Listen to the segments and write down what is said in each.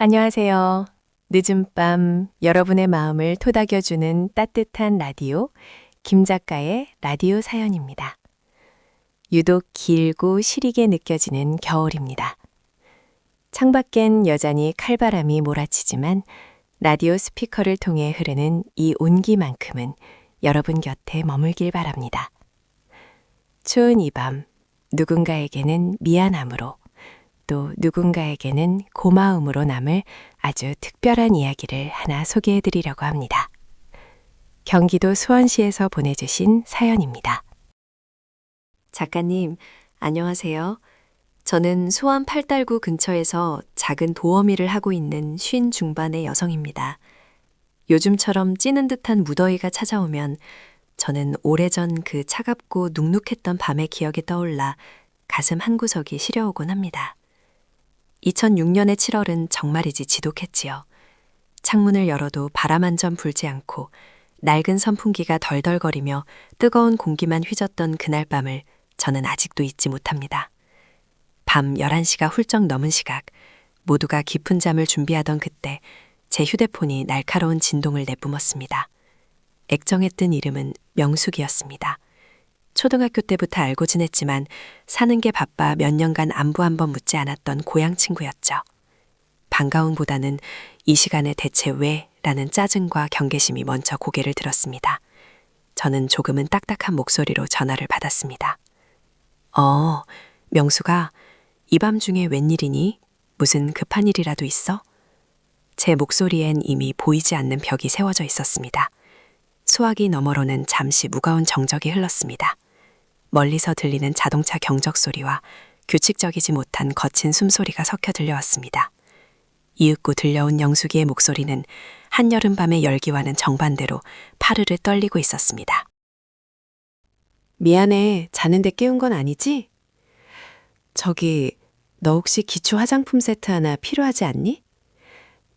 안녕하세요. 늦은 밤 여러분의 마음을 토닥여주는 따뜻한 라디오, 김 작가의 라디오 사연입니다. 유독 길고 시리게 느껴지는 겨울입니다. 창밖엔 여전히 칼바람이 몰아치지만 라디오 스피커를 통해 흐르는 이 온기만큼은 여러분 곁에 머물길 바랍니다. 추운 이 밤, 누군가에게는 미안함으로 또 누군가에게는 고마움으로 남을 아주 특별한 이야기를 하나 소개해 드리려고 합니다. 경기도 수원시에서 보내주신 사연입니다. 작가님, 안녕하세요. 저는 수원 팔달구 근처에서 작은 도어미를 하고 있는 쉰 중반의 여성입니다. 요즘처럼 찌는 듯한 무더위가 찾아오면 저는 오래전 그 차갑고 눅눅했던 밤의 기억이 떠올라 가슴 한구석이 시려오곤 합니다. 2006년의 7월은 정말이지 지독했지요. 창문을 열어도 바람 한 점 불지 않고 낡은 선풍기가 덜덜거리며 뜨거운 공기만 휘젓던 그날 밤을 저는 아직도 잊지 못합니다. 밤 11시가 훌쩍 넘은 시각, 모두가 깊은 잠을 준비하던 그때 제 휴대폰이 날카로운 진동을 내뿜었습니다. 액정에 뜬 이름은 명숙이었습니다. 초등학교 때부터 알고 지냈지만 사는 게 바빠 몇 년간 안부 한번 묻지 않았던 고향 친구였죠. 반가움보다는 이 시간에 대체 왜? 라는 짜증과 경계심이 먼저 고개를 들었습니다. 저는 조금은 딱딱한 목소리로 전화를 받았습니다. 명수가 이 밤중에 웬일이니? 무슨 급한 일이라도 있어? 제 목소리엔 이미 보이지 않는 벽이 세워져 있었습니다. 수화기 너머로는 잠시 무거운 정적이 흘렀습니다. 멀리서 들리는 자동차 경적 소리와 규칙적이지 못한 거친 숨소리가 섞여 들려왔습니다. 이윽고 들려온 영숙이의 목소리는 한여름밤의 열기와는 정반대로 파르르 떨리고 있었습니다. 미안해, 자는데 깨운 건 아니지? 저기, 너 혹시 기초 화장품 세트 하나 필요하지 않니?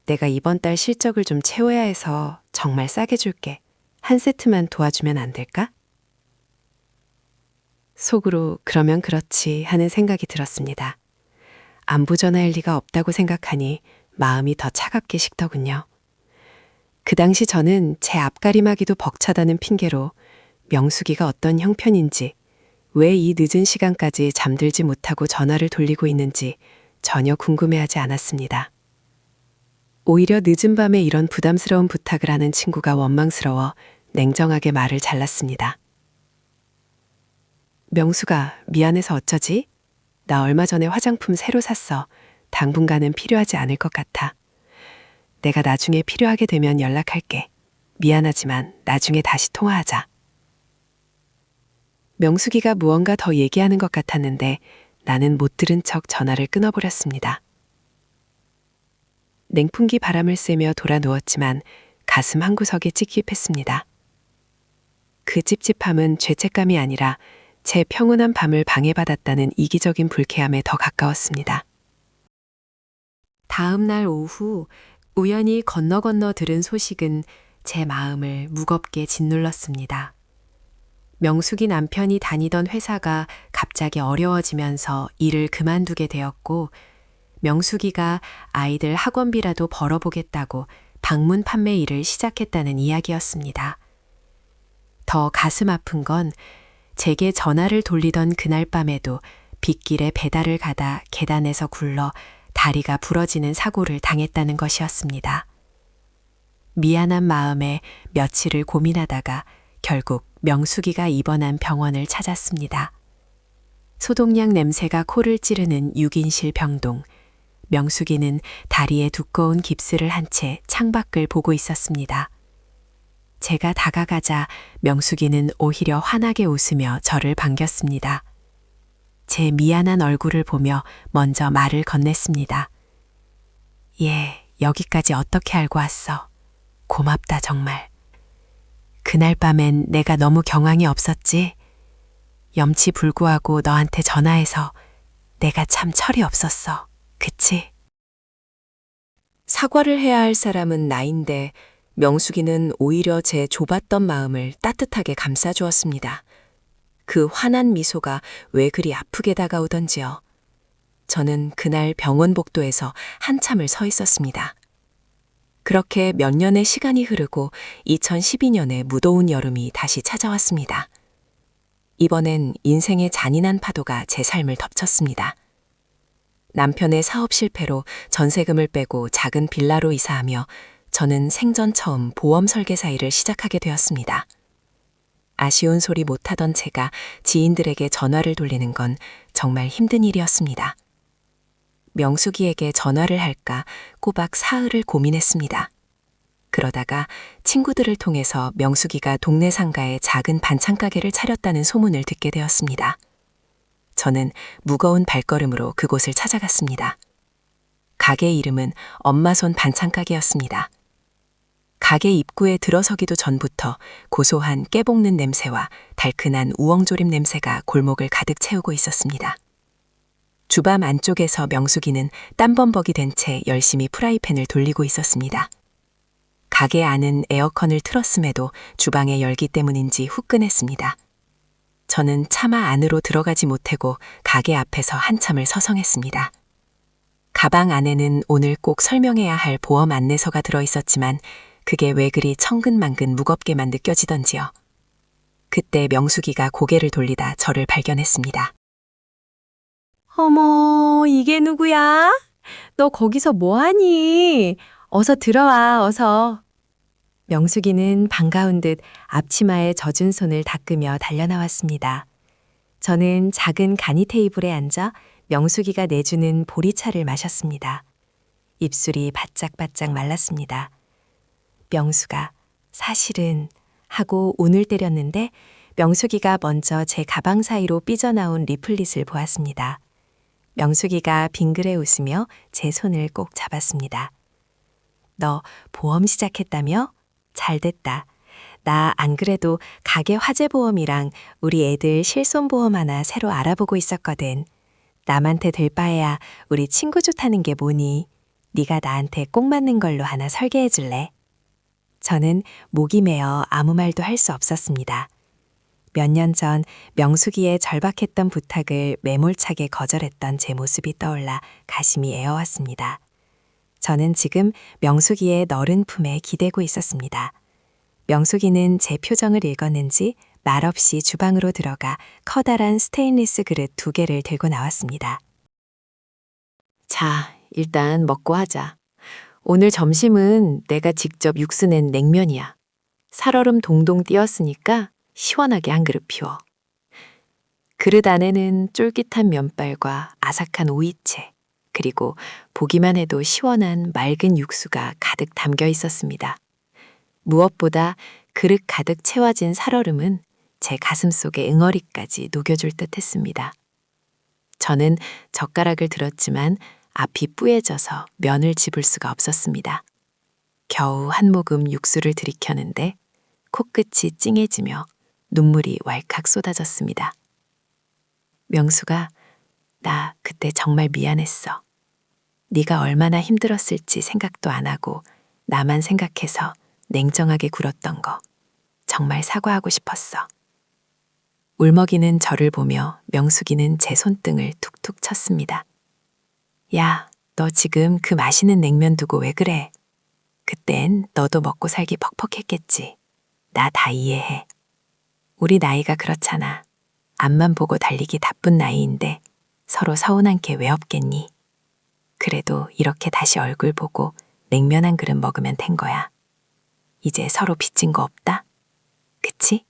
내가 이번 달 실적을 좀 채워야 해서 정말 싸게 줄게. 한 세트만 도와주면 안 될까? 속으로 그러면 그렇지 하는 생각이 들었습니다. 안부 전화할 리가 없다고 생각하니 마음이 더 차갑게 식더군요. 그 당시 저는 제 앞가림하기도 벅차다는 핑계로 명숙이가 어떤 형편인지, 왜 이 늦은 시간까지 잠들지 못하고 전화를 돌리고 있는지 전혀 궁금해하지 않았습니다. 오히려 늦은 밤에 이런 부담스러운 부탁을 하는 친구가 원망스러워 냉정하게 말을 잘랐습니다. 명수가 미안해서 어쩌지? 나 얼마 전에 화장품 새로 샀어. 당분간은 필요하지 않을 것 같아. 내가 나중에 필요하게 되면 연락할게. 미안하지만 나중에 다시 통화하자. 명숙이가 무언가 더 얘기하는 것 같았는데 나는 못 들은 척 전화를 끊어버렸습니다. 냉풍기 바람을 쐬며 돌아 누웠지만 가슴 한구석에 찝찝했습니다. 그 찝찝함은 죄책감이 아니라 제 평온한 밤을 방해받았다는 이기적인 불쾌함에 더 가까웠습니다. 다음 날 오후 우연히 건너 들은 소식은 제 마음을 무겁게 짓눌렀습니다. 명숙이 남편이 다니던 회사가 갑자기 어려워지면서 일을 그만두게 되었고 명숙이가 아이들 학원비라도 벌어보겠다고 방문 판매 일을 시작했다는 이야기였습니다. 더 가슴 아픈 건 제게 전화를 돌리던 그날 밤에도 빗길에 배달을 가다 계단에서 굴러 다리가 부러지는 사고를 당했다는 것이었습니다. 미안한 마음에 며칠을 고민하다가 결국 명숙이가 입원한 병원을 찾았습니다. 소독약 냄새가 코를 찌르는 6인실 병동. 명숙이는 다리에 두꺼운 깁스를 한 채 창밖을 보고 있었습니다. 제가 다가가자 명숙이는 오히려 환하게 웃으며 저를 반겼습니다. 제 미안한 얼굴을 보며 먼저 말을 건넸습니다. 예, 여기까지 어떻게 알고 왔어? 고맙다 정말. 그날 밤엔 내가 너무 경황이 없었지? 염치불구하고 너한테 전화해서 내가 참 철이 없었어. 그치? 사과를 해야 할 사람은 나인데 명숙이는 오히려 제 좁았던 마음을 따뜻하게 감싸주었습니다. 그 환한 미소가 왜 그리 아프게 다가오던지요. 저는 그날 병원 복도에서 한참을 서 있었습니다. 그렇게 몇 년의 시간이 흐르고 2012년에 무더운 여름이 다시 찾아왔습니다. 이번엔 인생의 잔인한 파도가 제 삶을 덮쳤습니다. 남편의 사업 실패로 전세금을 빼고 작은 빌라로 이사하며 저는 생전 처음 보험 설계사 일을 시작하게 되었습니다. 아쉬운 소리 못하던 제가 지인들에게 전화를 돌리는 건 정말 힘든 일이었습니다. 명숙이에게 전화를 할까 꼬박 사흘을 고민했습니다. 그러다가 친구들을 통해서 명숙이가 동네 상가에 작은 반찬 가게를 차렸다는 소문을 듣게 되었습니다. 저는 무거운 발걸음으로 그곳을 찾아갔습니다. 가게 이름은 엄마손 반찬 가게였습니다. 가게 입구에 들어서기도 전부터 고소한 깨볶는 냄새와 달큰한 우엉조림 냄새가 골목을 가득 채우고 있었습니다. 주방 안쪽에서 명숙이는 땀범벅이 된 채 열심히 프라이팬을 돌리고 있었습니다. 가게 안은 에어컨을 틀었음에도 주방의 열기 때문인지 후끈했습니다. 저는 차마 안으로 들어가지 못하고 가게 앞에서 한참을 서성했습니다. 가방 안에는 오늘 꼭 설명해야 할 보험 안내서가 들어있었지만 그게 왜 그리 천근만근 무겁게만 느껴지던지요. 그때 명숙이가 고개를 돌리다 저를 발견했습니다. 어머, 이게 누구야? 너 거기서 뭐하니? 어서 들어와, 어서. 명숙이는 반가운 듯 앞치마에 젖은 손을 닦으며 달려나왔습니다. 저는 작은 간이 테이블에 앉아 명숙이가 내주는 보리차를 마셨습니다. 입술이 바짝바짝 말랐습니다. 명숙아, 사실은 하고 운을 때렸는데 명숙이가 먼저 제 가방 사이로 삐져나온 리플릿을 보았습니다. 명숙이가 빙그레 웃으며 제 손을 꼭 잡았습니다. 너 보험 시작했다며? 잘됐다. 나 안 그래도 가게 화재보험이랑 우리 애들 실손보험 하나 새로 알아보고 있었거든. 남한테 될 바에야 우리 친구 좋다는 게 뭐니? 네가 나한테 꼭 맞는 걸로 하나 설계해 줄래? 저는 목이 메어 아무 말도 할 수 없었습니다. 몇 년 전 명숙이의 절박했던 부탁을 매몰차게 거절했던 제 모습이 떠올라 가심이 애어왔습니다. 저는 지금 명숙이의 너른 품에 기대고 있었습니다. 명숙이는 제 표정을 읽었는지 말없이 주방으로 들어가 커다란 스테인리스 그릇 2개를 들고 나왔습니다. 자, 일단 먹고 하자. 오늘 점심은 내가 직접 육수 낸 냉면이야. 살얼음 동동 띄었으니까 시원하게 한 그릇 피워. 그릇 안에는 쫄깃한 면발과 아삭한 오이채, 그리고 보기만 해도 시원한 맑은 육수가 가득 담겨 있었습니다. 무엇보다 그릇 가득 채워진 살얼음은 제 가슴속에 응어리까지 녹여줄 듯 했습니다. 저는 젓가락을 들었지만 앞이 뿌얘져서 면을 집을 수가 없었습니다. 겨우 한 모금 육수를 들이켜는데 코끝이 찡해지며 눈물이 왈칵 쏟아졌습니다. 명수가, 나 그때 정말 미안했어. 네가 얼마나 힘들었을지 생각도 안 하고 나만 생각해서 냉정하게 굴었던 거 정말 사과하고 싶었어. 울먹이는 저를 보며 명숙이는 제 손등을 툭툭 쳤습니다. 야, 너 지금 그 맛있는 냉면 두고 왜 그래? 그땐 너도 먹고 살기 퍽퍽했겠지. 나 다 이해해. 우리 나이가 그렇잖아. 앞만 보고 달리기 바쁜 나이인데 서로 서운한 게 왜 없겠니? 그래도 이렇게 다시 얼굴 보고 냉면 한 그릇 먹으면 된 거야. 이제 서로 빚진 거 없다? 그치?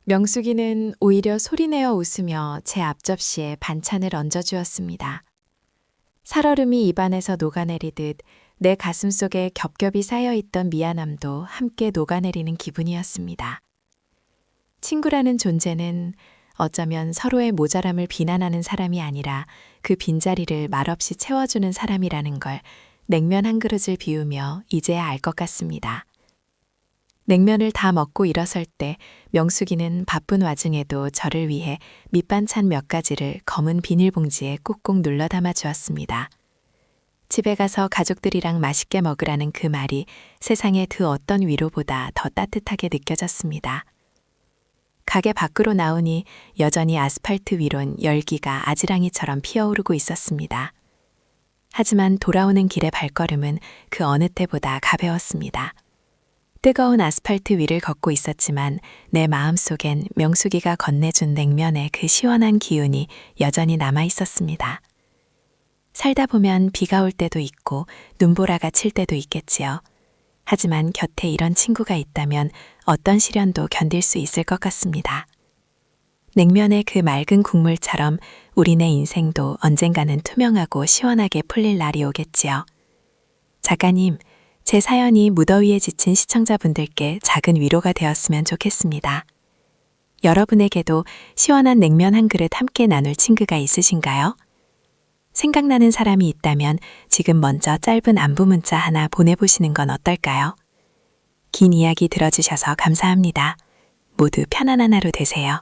명숙이는 오히려 소리내어 웃으며 제 앞접시에 반찬을 얹어주었습니다. 살얼음이 입안에서 녹아내리듯 내 가슴속에 겹겹이 쌓여있던 미안함도 함께 녹아내리는 기분이었습니다. 친구라는 존재는 어쩌면 서로의 모자람을 비난하는 사람이 아니라 그 빈자리를 말없이 채워주는 사람이라는 걸 냉면 한 그릇을 비우며 이제야 알 것 같습니다. 냉면을 다 먹고 일어설 때 명숙이는 바쁜 와중에도 저를 위해 밑반찬 몇 가지를 검은 비닐봉지에 꾹꾹 눌러 담아 주었습니다. 집에 가서 가족들이랑 맛있게 먹으라는 그 말이 세상의 그 어떤 위로보다 더 따뜻하게 느껴졌습니다. 가게 밖으로 나오니 여전히 아스팔트 위론 열기가 아지랑이처럼 피어오르고 있었습니다. 하지만 돌아오는 길의 발걸음은 그 어느 때보다 가벼웠습니다. 뜨거운 아스팔트 위를 걷고 있었지만 내 마음속엔 명숙이가 건네준 냉면의 그 시원한 기운이 여전히 남아 있었습니다. 살다 보면 비가 올 때도 있고 눈보라가 칠 때도 있겠지요. 하지만 곁에 이런 친구가 있다면 어떤 시련도 견딜 수 있을 것 같습니다. 냉면의 그 맑은 국물처럼 우리네 인생도 언젠가는 투명하고 시원하게 풀릴 날이 오겠지요. 작가님, 제 사연이 무더위에 지친 시청자분들께 작은 위로가 되었으면 좋겠습니다. 여러분에게도 시원한 냉면 한 그릇 함께 나눌 친구가 있으신가요? 생각나는 사람이 있다면 지금 먼저 짧은 안부 문자 하나 보내보시는 건 어떨까요? 긴 이야기 들어주셔서 감사합니다. 모두 편안한 하루 되세요.